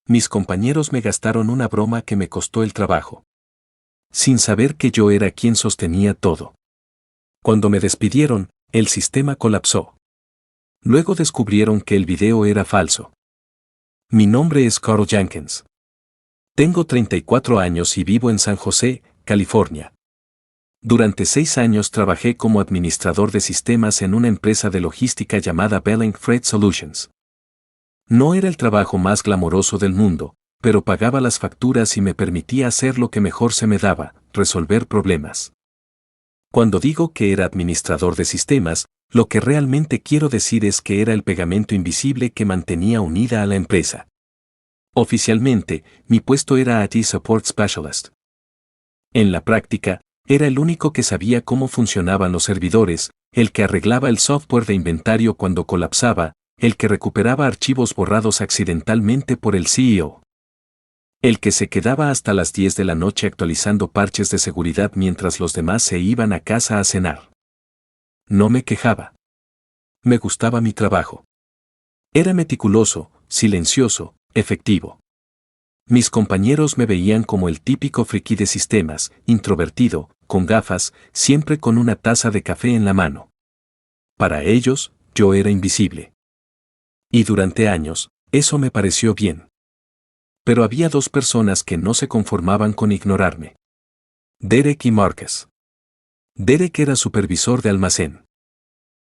Mis compañeros me gastaron una broma que me costó el trabajo. Sin saber que yo era quien sostenía todo. Cuando me despidieron, el sistema colapsó. Luego descubrieron que el video era falso. Mi nombre es Carl Jenkins. Tengo 34 años y vivo en San José, California. Durante 6 años trabajé como administrador de sistemas en una empresa de logística llamada Belling Freight Solutions. No era el trabajo más glamoroso del mundo, pero pagaba las facturas y me permitía hacer lo que mejor se me daba, resolver problemas. Cuando digo que era administrador de sistemas, lo que realmente quiero decir es que era el pegamento invisible que mantenía unida a la empresa. Oficialmente, mi puesto era IT Support Specialist. En la práctica, era el único que sabía cómo funcionaban los servidores, el que arreglaba el software de inventario cuando colapsaba, el que recuperaba archivos borrados accidentalmente por el CEO. El que se quedaba hasta las 10 de la noche actualizando parches de seguridad mientras los demás se iban a casa a cenar. No me quejaba. Me gustaba mi trabajo. Era meticuloso, silencioso, efectivo. Mis compañeros me veían como el típico friki de sistemas, introvertido, con gafas, siempre con una taza de café en la mano. Para ellos, yo era invisible. Y durante años, eso me pareció bien. Pero había 2 personas que no se conformaban con ignorarme. Derek y Marcus. Derek era supervisor de almacén.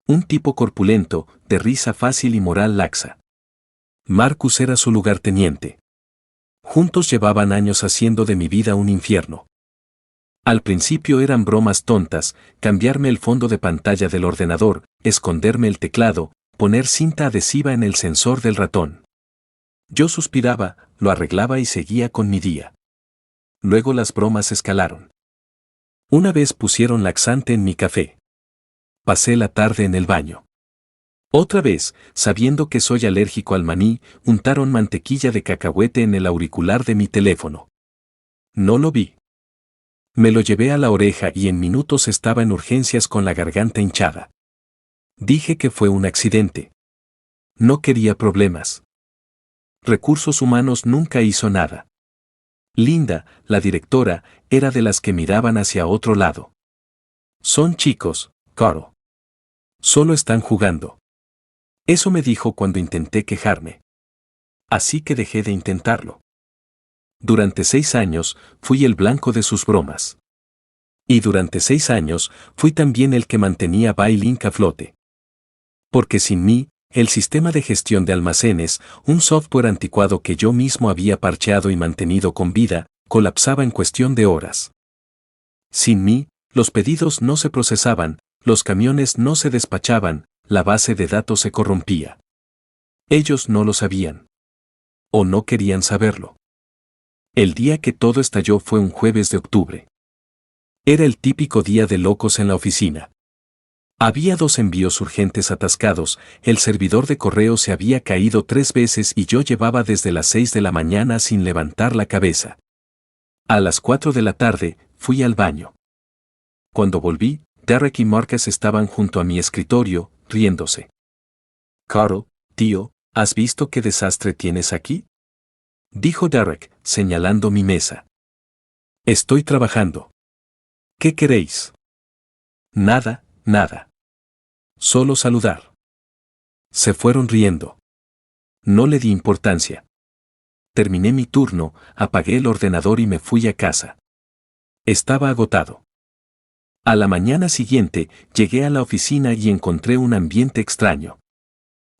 Un tipo corpulento, de risa fácil y moral laxa. Marcus era su lugarteniente. Juntos llevaban años haciendo de mi vida un infierno. Al principio eran bromas tontas, cambiarme el fondo de pantalla del ordenador, esconderme el teclado, poner cinta adhesiva en el sensor del ratón. Yo suspiraba, lo arreglaba y seguía con mi día. Luego las bromas escalaron. Una vez pusieron laxante en mi café. Pasé la tarde en el baño. Otra vez, sabiendo que soy alérgico al maní, untaron mantequilla de cacahuete en el auricular de mi teléfono. No lo vi. Me lo llevé a la oreja y en minutos estaba en urgencias con la garganta hinchada. Dije que fue un accidente. No quería problemas. Recursos Humanos nunca hizo nada. Linda, la directora, era de las que miraban hacia otro lado. Son chicos, Carl. Solo están jugando. Eso me dijo cuando intenté quejarme. Así que dejé de intentarlo. Durante 6 años, fui el blanco de sus bromas. Y durante 6 años, fui también el que mantenía Bailink a flote. Porque sin mí, el sistema de gestión de almacenes, un software anticuado que yo mismo había parcheado y mantenido con vida, colapsaba en cuestión de horas. Sin mí, los pedidos no se procesaban, los camiones no se despachaban, la base de datos se corrompía. Ellos no lo sabían. O no querían saberlo. El día que todo estalló fue un jueves de octubre. Era el típico día de locos en la oficina. Había 2 envíos urgentes atascados, el servidor de correo se había caído 3 veces y yo llevaba desde las 6 de la mañana sin levantar la cabeza. A las 4 de la tarde, fui al baño. Cuando volví, Derek y Marcus estaban junto a mi escritorio, riéndose. Carl, tío, ¿has visto qué desastre tienes aquí? Dijo Derek, señalando mi mesa. Estoy trabajando. ¿Qué queréis? Nada, nada. Solo saludar. Se fueron riendo. No le di importancia. Terminé mi turno, apagué el ordenador y me fui a casa. Estaba agotado. A la mañana siguiente, llegué a la oficina y encontré un ambiente extraño.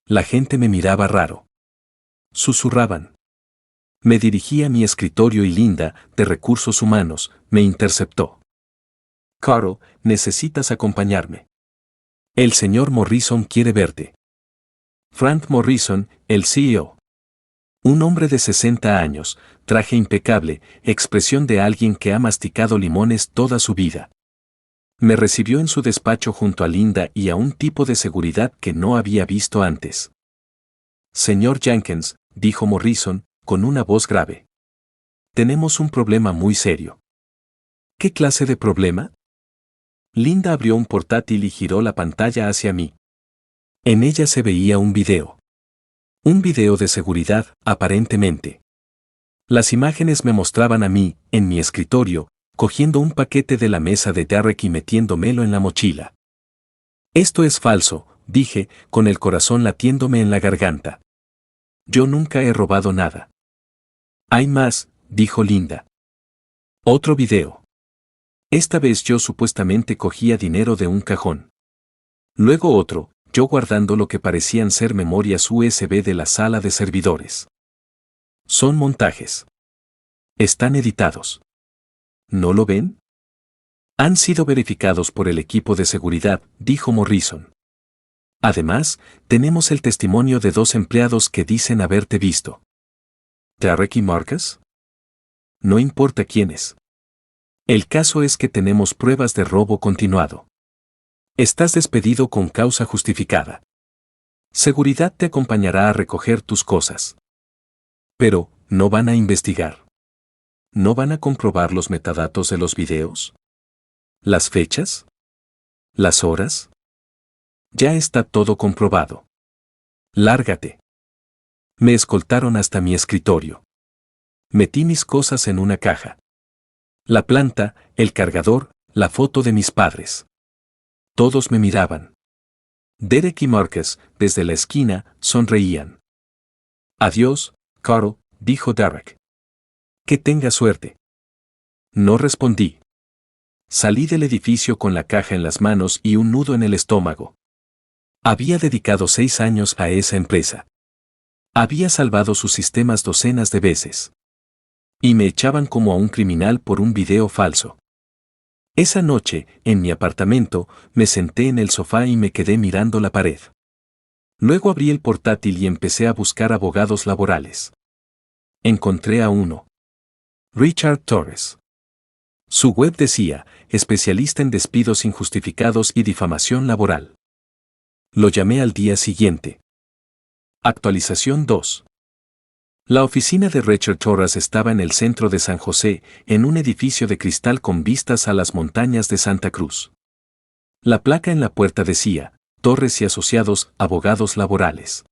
La gente me miraba raro. Susurraban. Me dirigí a mi escritorio y Linda, de Recursos Humanos, me interceptó. Carl, necesitas acompañarme. El señor Morrison quiere verte. Frank Morrison, el CEO. Un hombre de 60 años, traje impecable, expresión de alguien que ha masticado limones toda su vida. Me recibió en su despacho junto a Linda y a un tipo de seguridad que no había visto antes. Señor Jenkins, dijo Morrison, con una voz grave. Tenemos un problema muy serio. ¿Qué clase de problema? Linda abrió un portátil y giró la pantalla hacia mí. En ella se veía un video. Un video de seguridad, aparentemente. Las imágenes me mostraban a mí, en mi escritorio, cogiendo un paquete de la mesa de Derek y metiéndomelo en la mochila. Esto es falso, dije, con el corazón latiéndome en la garganta. Yo nunca he robado nada. Hay más, dijo Linda. Otro video. Esta vez yo supuestamente cogía dinero de un cajón. Luego otro, yo guardando lo que parecían ser memorias USB de la sala de servidores. Son montajes. Están editados. ¿No lo ven? Han sido verificados por el equipo de seguridad, dijo Morrison. Además, tenemos el testimonio de 2 empleados que dicen haberte visto. ¿Derek y Marcus? No importa quiénes. El caso es que tenemos pruebas de robo continuado. Estás despedido con causa justificada. Seguridad te acompañará a recoger tus cosas. Pero, ¿no van a investigar? ¿No van a comprobar los metadatos de los videos? ¿Las fechas? ¿Las horas? Ya está todo comprobado. Lárgate. Me escoltaron hasta mi escritorio. Metí mis cosas en una caja. La planta, el cargador, la foto de mis padres. Todos me miraban. Derek y Marcus, desde la esquina, sonreían. Adiós, Carl, dijo Derek. Que tenga suerte. No respondí. Salí del edificio con la caja en las manos y un nudo en el estómago. Había dedicado 6 años a esa empresa. Había salvado sus sistemas docenas de veces. Y me echaban como a un criminal por un video falso. Esa noche, en mi apartamento, me senté en el sofá y me quedé mirando la pared. Luego abrí el portátil y empecé a buscar abogados laborales. Encontré a uno. Richard Torres. Su web decía, especialista en despidos injustificados y difamación laboral. Lo llamé al día siguiente. Actualización 2. La oficina de Richard Torres estaba en el centro de San José, en un edificio de cristal con vistas a las montañas de Santa Cruz. La placa en la puerta decía, Torres y Asociados, abogados laborales.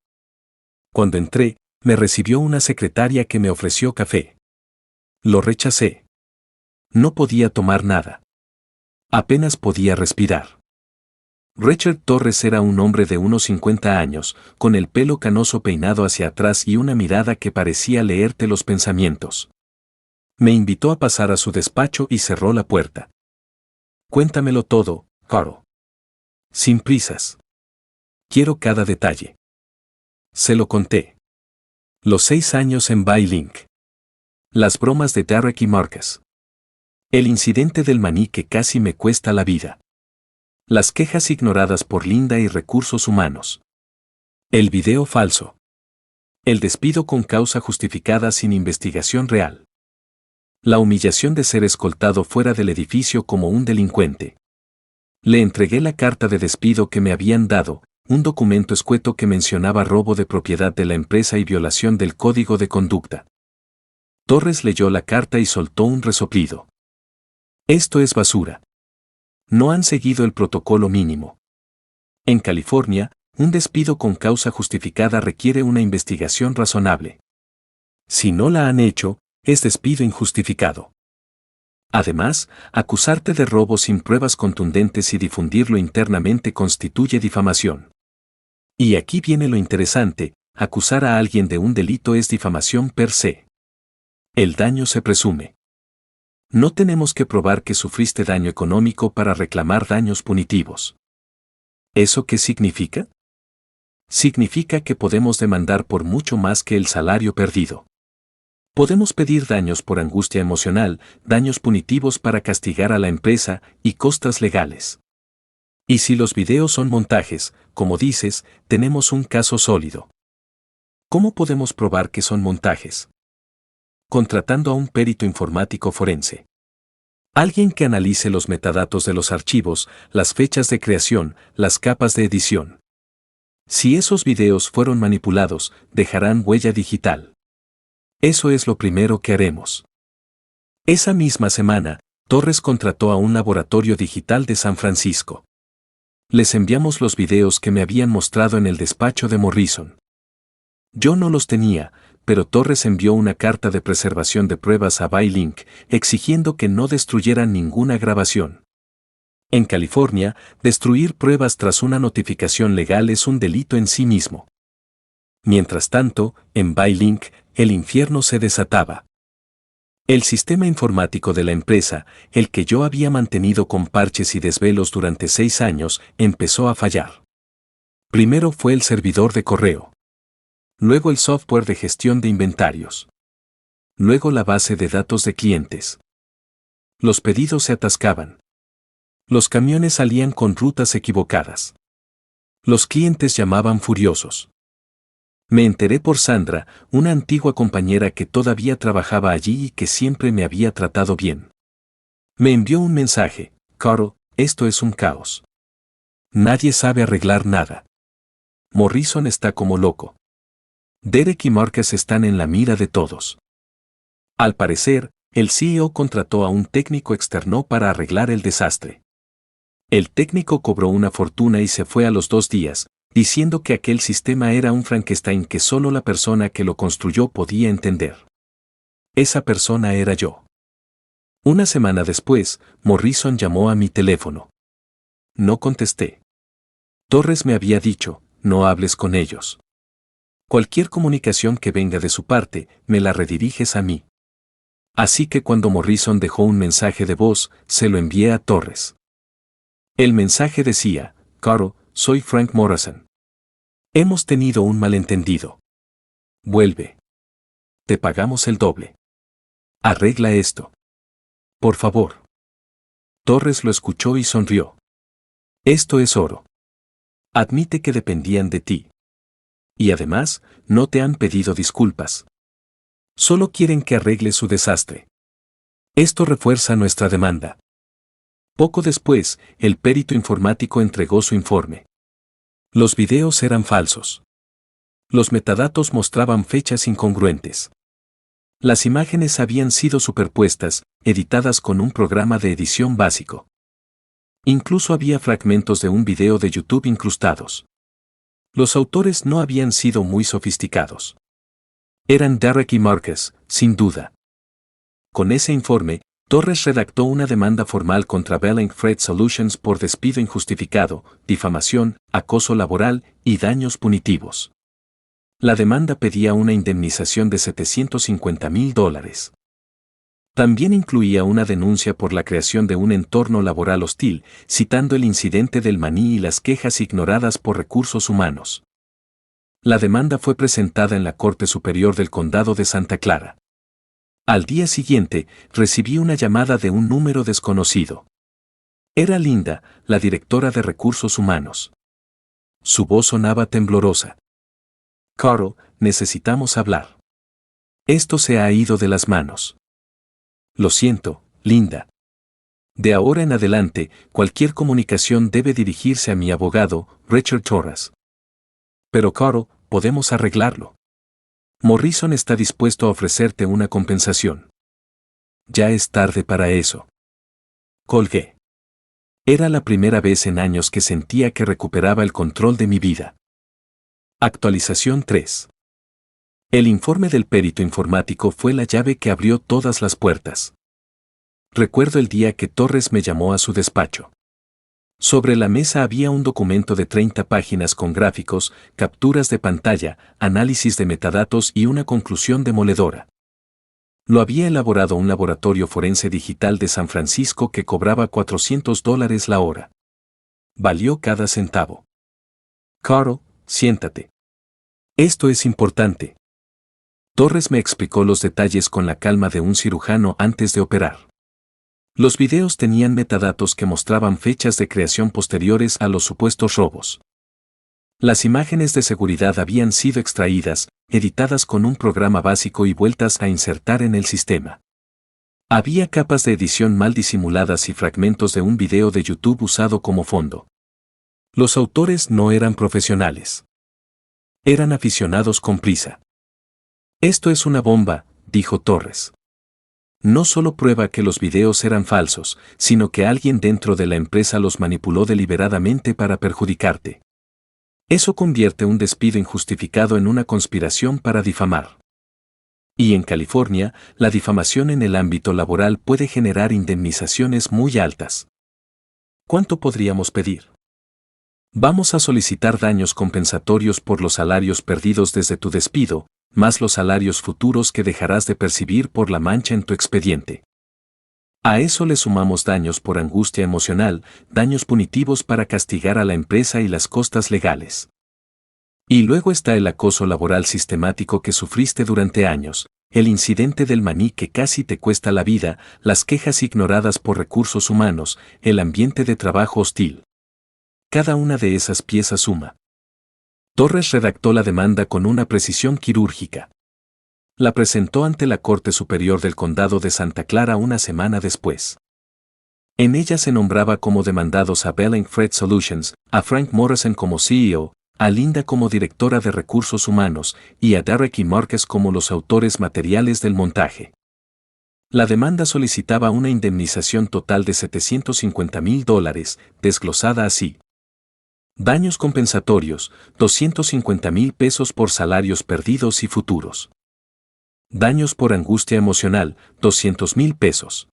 Cuando entré, me recibió una secretaria que me ofreció café. Lo rechacé. No podía tomar nada. Apenas podía respirar. Richard Torres era un hombre de unos 50 años, con el pelo canoso peinado hacia atrás y una mirada que parecía leerte los pensamientos. Me invitó a pasar a su despacho y cerró la puerta. Cuéntamelo todo, Carl. Sin prisas. Quiero cada detalle. Se lo conté. Los 6 años en Bailink. Las bromas de Derek y Marcus. El incidente del maní que casi me cuesta la vida. Las quejas ignoradas por Linda y Recursos Humanos. El video falso. El despido con causa justificada sin investigación real. La humillación de ser escoltado fuera del edificio como un delincuente. Le entregué la carta de despido que me habían dado, un documento escueto que mencionaba robo de propiedad de la empresa y violación del código de conducta. Torres leyó la carta y soltó un resoplido. Esto es basura. No han seguido el protocolo mínimo. En California, un despido con causa justificada requiere una investigación razonable. Si no la han hecho, es despido injustificado. Además, acusarte de robo sin pruebas contundentes y difundirlo internamente constituye difamación. Y aquí viene lo interesante, acusar a alguien de un delito es difamación per se. El daño se presume. No tenemos que probar que sufriste daño económico para reclamar daños punitivos. ¿Eso qué significa? Significa que podemos demandar por mucho más que el salario perdido. Podemos pedir daños por angustia emocional, daños punitivos para castigar a la empresa y costas legales. Y si los videos son montajes, como dices, tenemos un caso sólido. ¿Cómo podemos probar que son montajes? Contratando a un perito informático forense. Alguien que analice los metadatos de los archivos, las fechas de creación, las capas de edición. Si esos videos fueron manipulados, dejarán huella digital. Eso es lo primero que haremos. Esa misma semana, Torres contrató a un laboratorio digital de San Francisco. Les enviamos los videos que me habían mostrado en el despacho de Morrison. Yo no los tenía, pero Torres envió una carta de preservación de pruebas a Bylink, exigiendo que no destruyeran ninguna grabación. En California, destruir pruebas tras una notificación legal es un delito en sí mismo. Mientras tanto, en Bylink, el infierno se desataba. El sistema informático de la empresa, el que yo había mantenido con parches y desvelos durante 6 años, empezó a fallar. Primero fue el servidor de correo. Luego el software de gestión de inventarios. Luego la base de datos de clientes. Los pedidos se atascaban. Los camiones salían con rutas equivocadas. Los clientes llamaban furiosos. Me enteré por Sandra, una antigua compañera que todavía trabajaba allí y que siempre me había tratado bien. Me envió un mensaje: Carl, esto es un caos. Nadie sabe arreglar nada. Morrison está como loco. Derek y Marcus están en la mira de todos. Al parecer, el CEO contrató a un técnico externo para arreglar el desastre. El técnico cobró una fortuna y se fue a los 2 días, diciendo que aquel sistema era un Frankenstein que solo la persona que lo construyó podía entender. Esa persona era yo. Una semana después, Morrison llamó a mi teléfono. No contesté. Torres me había dicho: no hables con ellos. Cualquier comunicación que venga de su parte, me la rediriges a mí. Así que cuando Morrison dejó un mensaje de voz, se lo envié a Torres. El mensaje decía: Carl, soy Frank Morrison. Hemos tenido un malentendido. Vuelve. Te pagamos el doble. Arregla esto. Por favor. Torres lo escuchó y sonrió. Esto es oro. Admite que dependían de ti. Y además, no te han pedido disculpas. Solo quieren que arregles su desastre. Esto refuerza nuestra demanda. Poco después, el perito informático entregó su informe. Los videos eran falsos. Los metadatos mostraban fechas incongruentes. Las imágenes habían sido superpuestas, editadas con un programa de edición básico. Incluso había fragmentos de un video de YouTube incrustados. Los autores no habían sido muy sofisticados. Eran Derek y Marcus, sin duda. Con ese informe, Torres redactó una demanda formal contra Bylink Freight Solutions por despido injustificado, difamación, acoso laboral y daños punitivos. La demanda pedía una indemnización de $750,000. También incluía una denuncia por la creación de un entorno laboral hostil, citando el incidente del maní y las quejas ignoradas por recursos humanos. La demanda fue presentada en la Corte Superior del Condado de Santa Clara. Al día siguiente, recibí una llamada de un número desconocido. Era Linda, la directora de recursos humanos. Su voz sonaba temblorosa. Carl, necesitamos hablar. Esto se ha ido de las manos. Lo siento, Linda. De ahora en adelante, cualquier comunicación debe dirigirse a mi abogado, Richard Torres. Pero Carl, podemos arreglarlo. Morrison está dispuesto a ofrecerte una compensación. Ya es tarde para eso. Colgué. Era la primera vez en años que sentía que recuperaba el control de mi vida. Actualización 3. El informe del perito informático fue la llave que abrió todas las puertas. Recuerdo el día que Torres me llamó a su despacho. Sobre la mesa había un documento de 30 páginas con gráficos, capturas de pantalla, análisis de metadatos y una conclusión demoledora. Lo había elaborado un laboratorio forense digital de San Francisco que cobraba $400 la hora. Valió cada centavo. Carl, siéntate. Esto es importante. Torres me explicó los detalles con la calma de un cirujano antes de operar. Los videos tenían metadatos que mostraban fechas de creación posteriores a los supuestos robos. Las imágenes de seguridad habían sido extraídas, editadas con un programa básico y vueltas a insertar en el sistema. Había capas de edición mal disimuladas y fragmentos de un video de YouTube usado como fondo. Los autores no eran profesionales. Eran aficionados con prisa. Esto es una bomba, dijo Torres. No solo prueba que los videos eran falsos, sino que alguien dentro de la empresa los manipuló deliberadamente para perjudicarte. Eso convierte un despido injustificado en una conspiración para difamar. Y en California, la difamación en el ámbito laboral puede generar indemnizaciones muy altas. ¿Cuánto podríamos pedir? Vamos a solicitar daños compensatorios por los salarios perdidos desde tu despido, más los salarios futuros que dejarás de percibir por la mancha en tu expediente. A eso le sumamos daños por angustia emocional, daños punitivos para castigar a la empresa y las costas legales. Y luego está el acoso laboral sistemático que sufriste durante años, el incidente del maní que casi te cuesta la vida, las quejas ignoradas por recursos humanos, el ambiente de trabajo hostil. Cada una de esas piezas suma. Torres redactó la demanda con una precisión quirúrgica. La presentó ante la Corte Superior del Condado de Santa Clara una semana después. En ella se nombraba como demandados a Bell & Fred Solutions, a Frank Morrison como CEO, a Linda como directora de recursos humanos y a Derek y Marcus como los autores materiales del montaje. La demanda solicitaba una indemnización total de $750,000, desglosada así. Daños compensatorios, $250,000 por salarios perdidos y futuros. Daños por angustia emocional, $200,000.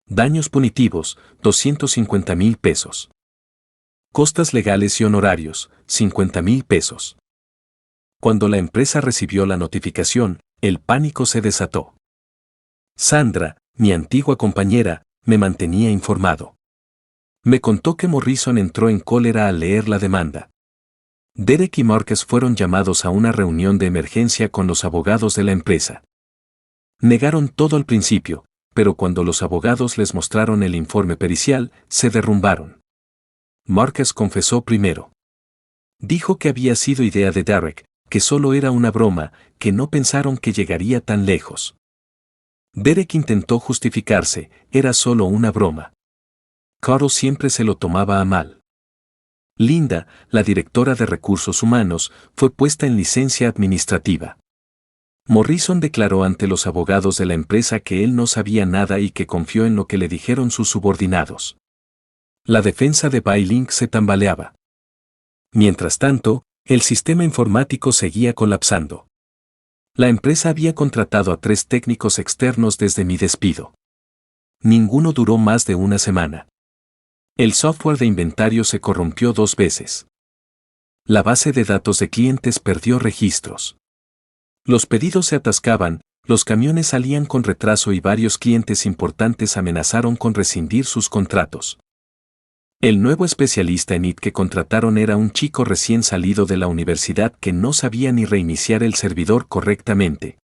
Daños punitivos, $250,000. Costas legales y honorarios, $50,000. Cuando la empresa recibió la notificación, el pánico se desató. Sandra, mi antigua compañera, me mantenía informado. Me contó que Morrison entró en cólera al leer la demanda. Derek y Marcus fueron llamados a una reunión de emergencia con los abogados de la empresa. Negaron todo al principio, pero cuando los abogados les mostraron el informe pericial, se derrumbaron. Marcus confesó primero. Dijo que había sido idea de Derek, que solo era una broma, que no pensaron que llegaría tan lejos. Derek intentó justificarse, era solo una broma. Carl siempre se lo tomaba a mal. Linda, la directora de recursos humanos, fue puesta en licencia administrativa. Morrison declaró ante los abogados de la empresa que él no sabía nada y que confió en lo que le dijeron sus subordinados. La defensa de Bailink se tambaleaba. Mientras tanto, el sistema informático seguía colapsando. La empresa había contratado a 3 técnicos externos desde mi despido. Ninguno duró más de una semana. El software de inventario se corrompió 2 veces. La base de datos de clientes perdió registros. Los pedidos se atascaban, los camiones salían con retraso y varios clientes importantes amenazaron con rescindir sus contratos. El nuevo especialista en IT que contrataron era un chico recién salido de la universidad que no sabía ni reiniciar el servidor correctamente.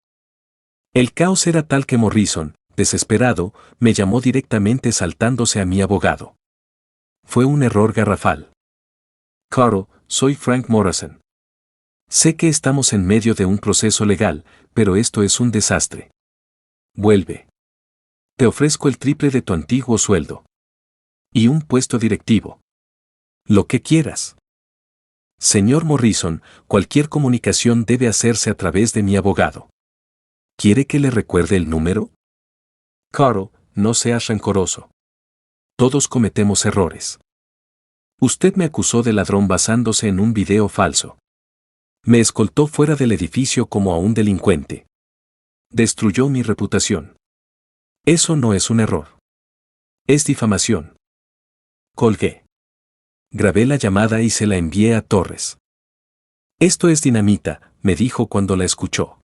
El caos era tal que Morrison, desesperado, me llamó directamente saltándose a mi abogado. Fue un error garrafal. Carl, soy Frank Morrison. Sé que estamos en medio de un proceso legal, pero esto es un desastre. Vuelve. Te ofrezco el triple de tu antiguo sueldo. Y un puesto directivo. Lo que quieras. Señor Morrison, cualquier comunicación debe hacerse a través de mi abogado. ¿Quiere que le recuerde el número? Carl, no seas rencoroso. Todos cometemos errores. Usted me acusó de ladrón basándose en un video falso. Me escoltó fuera del edificio como a un delincuente. Destruyó mi reputación. Eso no es un error. Es difamación. Colgué. Grabé la llamada y se la envié a Torres. Esto es dinamita, me dijo cuando la escuchó.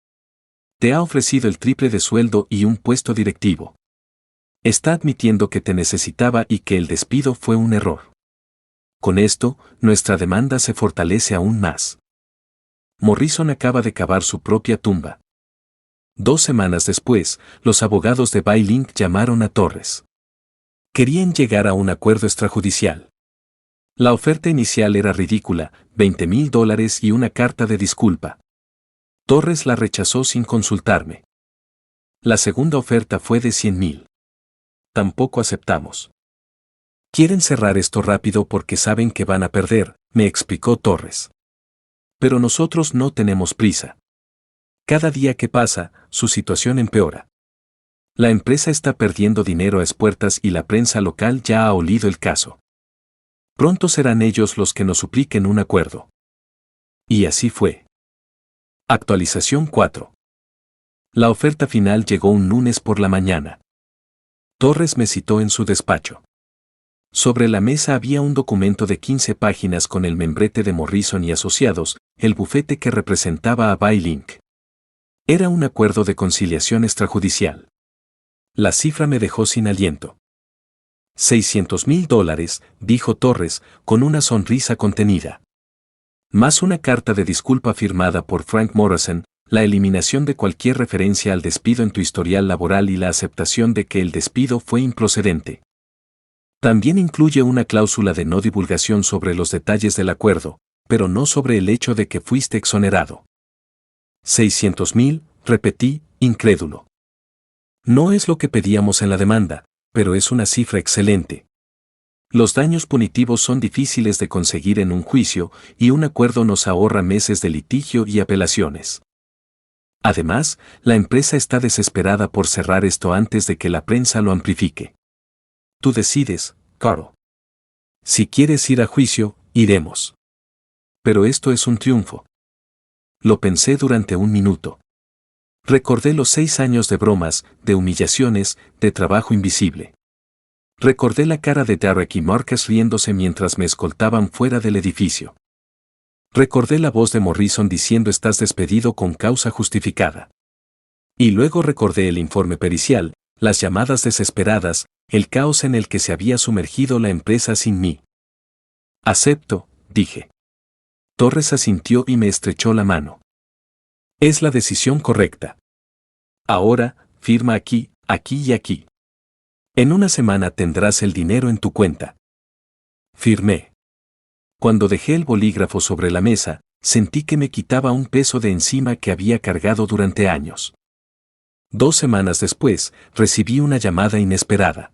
Te ha ofrecido el triple de sueldo y un puesto directivo. Está admitiendo que te necesitaba y que el despido fue un error. Con esto, nuestra demanda se fortalece aún más. Morrison acaba de cavar su propia tumba. 2 semanas después, los abogados de Bailink llamaron a Torres. Querían llegar a un acuerdo extrajudicial. La oferta inicial era ridícula, $20,000 y una carta de disculpa. Torres la rechazó sin consultarme. La segunda oferta fue de $100,000. Tampoco aceptamos. Quieren cerrar esto rápido porque saben que van a perder, me explicó Torres. Pero nosotros no tenemos prisa. Cada día que pasa, su situación empeora. La empresa está perdiendo dinero a espuertas y la prensa local ya ha olido el caso. Pronto serán ellos los que nos supliquen un acuerdo. Y así fue. Actualización 4. La oferta final llegó un lunes por la mañana. Torres me citó en su despacho. Sobre la mesa había un documento de 15 páginas con el membrete de Morrison y Asociados, el bufete que representaba a Bailink. Era un acuerdo de conciliación extrajudicial. La cifra me dejó sin aliento. $600,000, dijo Torres, con una sonrisa contenida. Más una carta de disculpa firmada por Frank Morrison, la eliminación de cualquier referencia al despido en tu historial laboral y la aceptación de que el despido fue improcedente. También incluye una cláusula de no divulgación sobre los detalles del acuerdo, pero no sobre el hecho de que fuiste exonerado. 600,000, repetí, incrédulo. No es lo que pedíamos en la demanda, pero es una cifra excelente. Los daños punitivos son difíciles de conseguir en un juicio y un acuerdo nos ahorra meses de litigio y apelaciones. Además, la empresa está desesperada por cerrar esto antes de que la prensa lo amplifique. Tú decides, Carl. Si quieres ir a juicio, iremos. Pero esto es un triunfo. Lo pensé durante un minuto. Recordé los 6 años de bromas, de humillaciones, de trabajo invisible. Recordé la cara de Derek y Marcus riéndose mientras me escoltaban fuera del edificio. Recordé la voz de Morrison diciendo estás despedido con causa justificada. Y luego recordé el informe pericial, las llamadas desesperadas, el caos en el que se había sumergido la empresa sin mí. Acepto, dije. Torres asintió y me estrechó la mano. Es la decisión correcta. Ahora, firma aquí, aquí y aquí. En una semana tendrás el dinero en tu cuenta. Firmé. Cuando dejé el bolígrafo sobre la mesa, sentí que me quitaba un peso de encima que había cargado durante años. 2 semanas después, recibí una llamada inesperada.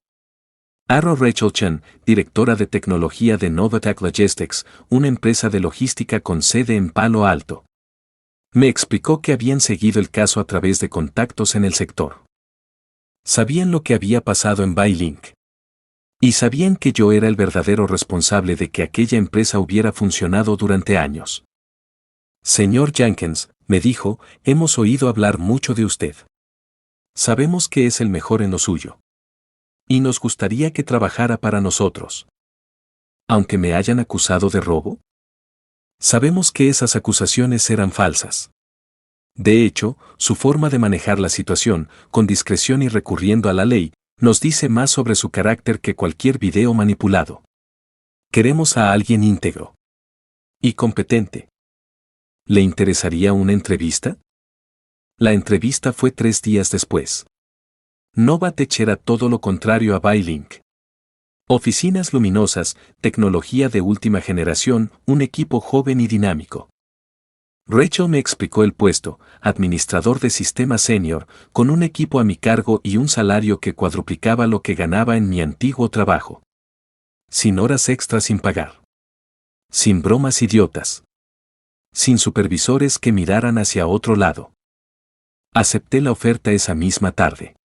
Arrow Rachel Chen, directora de tecnología de Novatech Logistics, una empresa de logística con sede en Palo Alto. Me explicó que habían seguido el caso a través de contactos en el sector. Sabían lo que había pasado en Bailink. Y sabían que yo era el verdadero responsable de que aquella empresa hubiera funcionado durante años. Señor Jenkins, me dijo, hemos oído hablar mucho de usted. Sabemos que es el mejor en lo suyo. Y nos gustaría que trabajara para nosotros. Aunque me hayan acusado de robo. Sabemos que esas acusaciones eran falsas. De hecho, su forma de manejar la situación, con discreción y recurriendo a la ley, nos dice más sobre su carácter que cualquier video manipulado. Queremos a alguien íntegro. Y competente. ¿Le interesaría una entrevista? La entrevista fue 3 días después. Novatech era todo lo contrario a Bailink. Oficinas luminosas, tecnología de última generación, un equipo joven y dinámico. Rachel me explicó el puesto, administrador de sistema senior, con un equipo a mi cargo y un salario que cuadruplicaba lo que ganaba en mi antiguo trabajo. Sin horas extras sin pagar. Sin bromas idiotas. Sin supervisores que miraran hacia otro lado. Acepté la oferta esa misma tarde.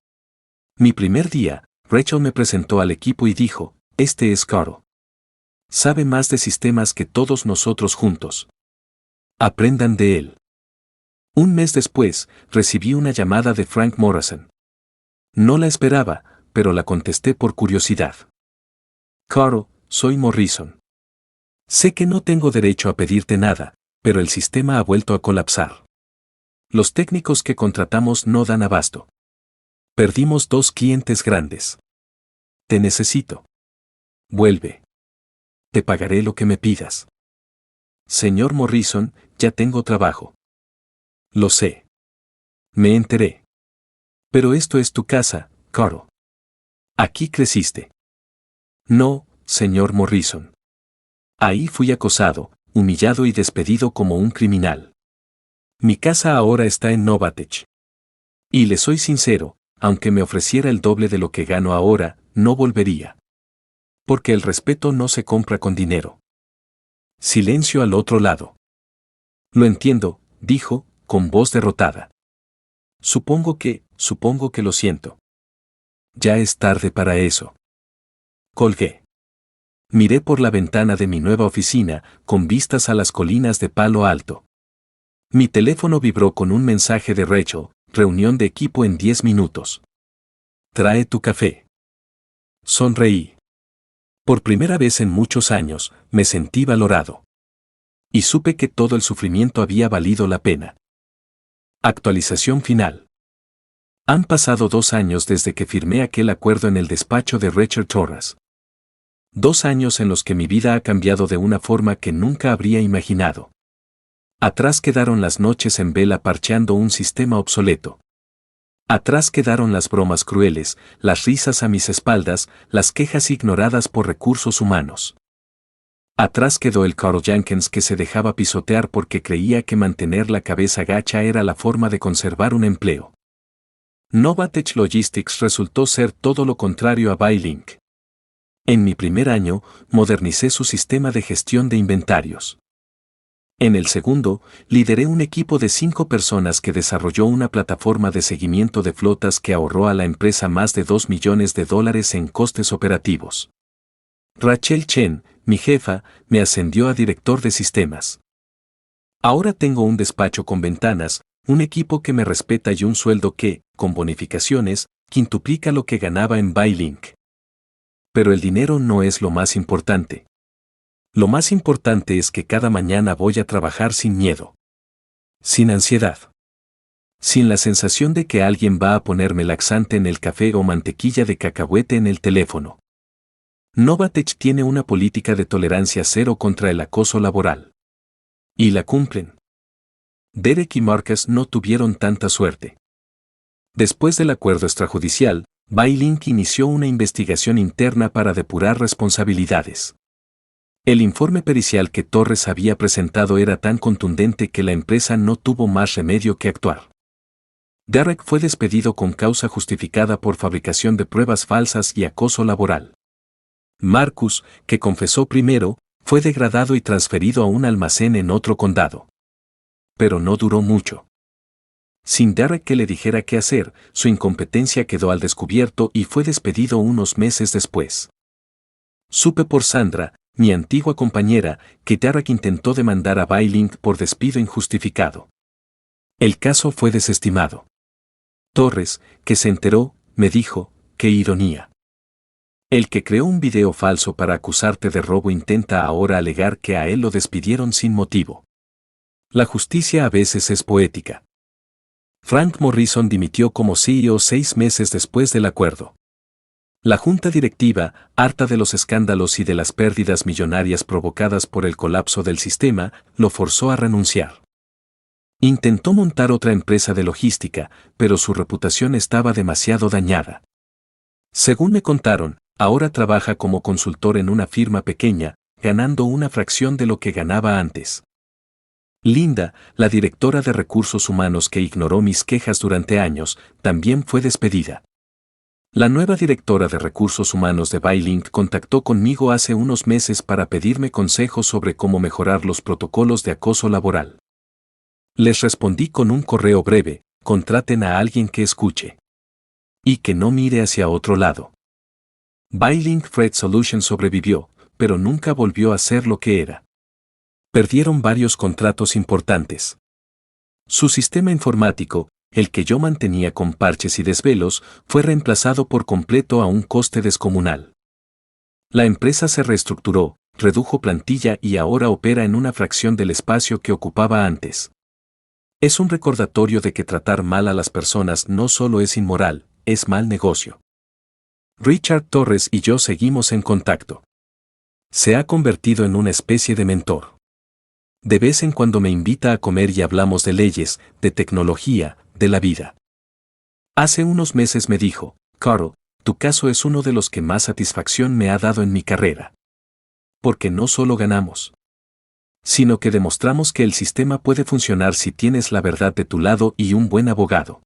Mi primer día, Rachel me presentó al equipo y dijo, este es Carl. Sabe más de sistemas que todos nosotros juntos. Aprendan de él. Un mes después, recibí una llamada de Frank Morrison. No la esperaba, pero la contesté por curiosidad. Carl, soy Morrison. Sé que no tengo derecho a pedirte nada, pero el sistema ha vuelto a colapsar. Los técnicos que contratamos no dan abasto. Perdimos 2 clientes grandes. Te necesito. Vuelve. Te pagaré lo que me pidas. Señor Morrison, ya tengo trabajo. Lo sé. Me enteré. Pero esto es tu casa, Carl. Aquí creciste. No, señor Morrison. Ahí fui acosado, humillado y despedido como un criminal. Mi casa ahora está en Novatech. Y le soy sincero, aunque me ofreciera el doble de lo que gano ahora, no volvería. Porque el respeto no se compra con dinero. Silencio al otro lado. Lo entiendo, dijo, con voz derrotada. Supongo que lo siento. Ya es tarde para eso. Colgué. Miré por la ventana de mi nueva oficina, con vistas a las colinas de Palo Alto. Mi teléfono vibró con un mensaje de Rachel, reunión de equipo en 10 minutos. Trae tu café. Sonreí. Por primera vez en muchos años, me sentí valorado. Y supe que todo el sufrimiento había valido la pena. Actualización final. Han pasado 2 años desde que firmé aquel acuerdo en el despacho de Richard Torres. 2 años en los que mi vida ha cambiado de una forma que nunca habría imaginado. Atrás quedaron las noches en vela parcheando un sistema obsoleto. Atrás quedaron las bromas crueles, las risas a mis espaldas, las quejas ignoradas por recursos humanos. Atrás quedó el Carl Jenkins que se dejaba pisotear porque creía que mantener la cabeza gacha era la forma de conservar un empleo. Novatech Logistics resultó ser todo lo contrario a Buylink. En mi primer año, modernicé su sistema de gestión de inventarios. En el segundo, lideré un equipo de 5 personas que desarrolló una plataforma de seguimiento de flotas que ahorró a la empresa más de $2 millones en costes operativos. Rachel Chen, mi jefa, me ascendió a director de sistemas. Ahora tengo un despacho con ventanas, un equipo que me respeta y un sueldo que, con bonificaciones, quintuplica lo que ganaba en Buylink. Pero el dinero no es lo más importante. Lo más importante es que cada mañana voy a trabajar sin miedo. Sin ansiedad. Sin la sensación de que alguien va a ponerme laxante en el café o mantequilla de cacahuete en el teléfono. Novatech tiene una política de tolerancia cero contra el acoso laboral. Y la cumplen. Derek y Marcus no tuvieron tanta suerte. Después del acuerdo extrajudicial, Buylink inició una investigación interna para depurar responsabilidades. El informe pericial que Torres había presentado era tan contundente que la empresa no tuvo más remedio que actuar. Derek fue despedido con causa justificada por fabricación de pruebas falsas y acoso laboral. Marcus, que confesó primero, fue degradado y transferido a un almacén en otro condado. Pero no duró mucho. Sin Derek que le dijera qué hacer, su incompetencia quedó al descubierto y fue despedido unos meses después. Supe por Sandra, mi antigua compañera, que Derek intentó demandar a Buylink por despido injustificado. El caso fue desestimado. Torres, que se enteró, me dijo, qué ironía. El que creó un video falso para acusarte de robo intenta ahora alegar que a él lo despidieron sin motivo. La justicia a veces es poética. Frank Morrison dimitió como CEO 6 meses después del acuerdo. La junta directiva, harta de los escándalos y de las pérdidas millonarias provocadas por el colapso del sistema, lo forzó a renunciar. Intentó montar otra empresa de logística, pero su reputación estaba demasiado dañada. Según me contaron, ahora trabaja como consultor en una firma pequeña, ganando una fracción de lo que ganaba antes. Linda, la directora de recursos humanos que ignoró mis quejas durante años, también fue despedida. La nueva directora de recursos humanos de Buylink contactó conmigo hace unos meses para pedirme consejos sobre cómo mejorar los protocolos de acoso laboral. Les respondí con un correo breve: contraten a alguien que escuche. Y que no mire hacia otro lado. Buylink Freight Solutions sobrevivió, pero nunca volvió a ser lo que era. Perdieron varios contratos importantes. Su sistema informático, el que yo mantenía con parches y desvelos, fue reemplazado por completo a un coste descomunal. La empresa se reestructuró, redujo plantilla y ahora opera en una fracción del espacio que ocupaba antes. Es un recordatorio de que tratar mal a las personas no solo es inmoral, es mal negocio. Richard Torres y yo seguimos en contacto. Se ha convertido en una especie de mentor. De vez en cuando me invita a comer y hablamos de leyes, de tecnología, de la vida. Hace unos meses me dijo: Carl, tu caso es uno de los que más satisfacción me ha dado en mi carrera. Porque no solo ganamos, sino que demostramos que el sistema puede funcionar si tienes la verdad de tu lado y un buen abogado.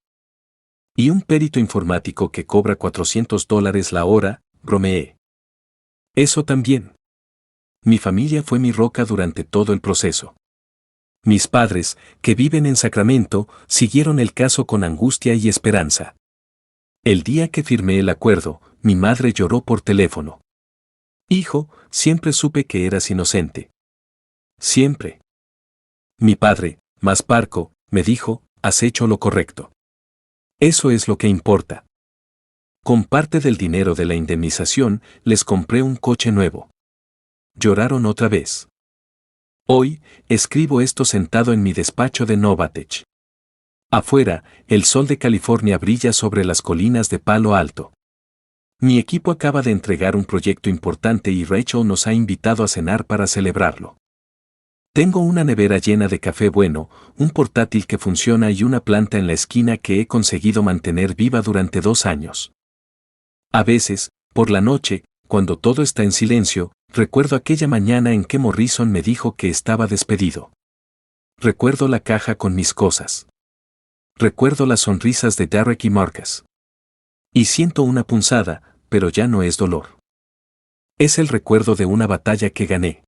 Y un perito informático que cobra $400 la hora, bromeé. Eso también. Mi familia fue mi roca durante todo el proceso. Mis padres, que viven en Sacramento, siguieron el caso con angustia y esperanza. El día que firmé el acuerdo, mi madre lloró por teléfono. Hijo, siempre supe que eras inocente. Siempre. Mi padre, más parco, me dijo: has hecho lo correcto. Eso es lo que importa. Con parte del dinero de la indemnización, les compré un coche nuevo. Lloraron otra vez. Hoy, escribo esto sentado en mi despacho de Novatech. Afuera, el sol de California brilla sobre las colinas de Palo Alto. Mi equipo acaba de entregar un proyecto importante y Rachel nos ha invitado a cenar para celebrarlo. Tengo una nevera llena de café bueno, un portátil que funciona y una planta en la esquina que he conseguido mantener viva durante 2 años. A veces, por la noche, cuando todo está en silencio, recuerdo aquella mañana en que Morrison me dijo que estaba despedido. Recuerdo la caja con mis cosas. Recuerdo las sonrisas de Derek y Marcus. Y siento una punzada, pero ya no es dolor. Es el recuerdo de una batalla que gané.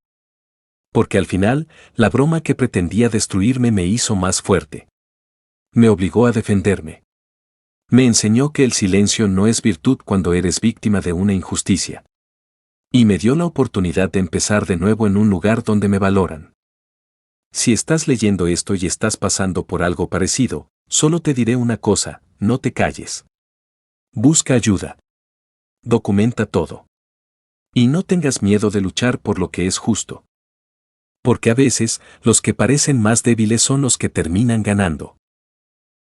Porque al final, la broma que pretendía destruirme me hizo más fuerte. Me obligó a defenderme. Me enseñó que el silencio no es virtud cuando eres víctima de una injusticia. Y me dio la oportunidad de empezar de nuevo en un lugar donde me valoran. Si estás leyendo esto y estás pasando por algo parecido, solo te diré una cosa, no te calles. Busca ayuda. Documenta todo. Y no tengas miedo de luchar por lo que es justo. Porque a veces, los que parecen más débiles son los que terminan ganando.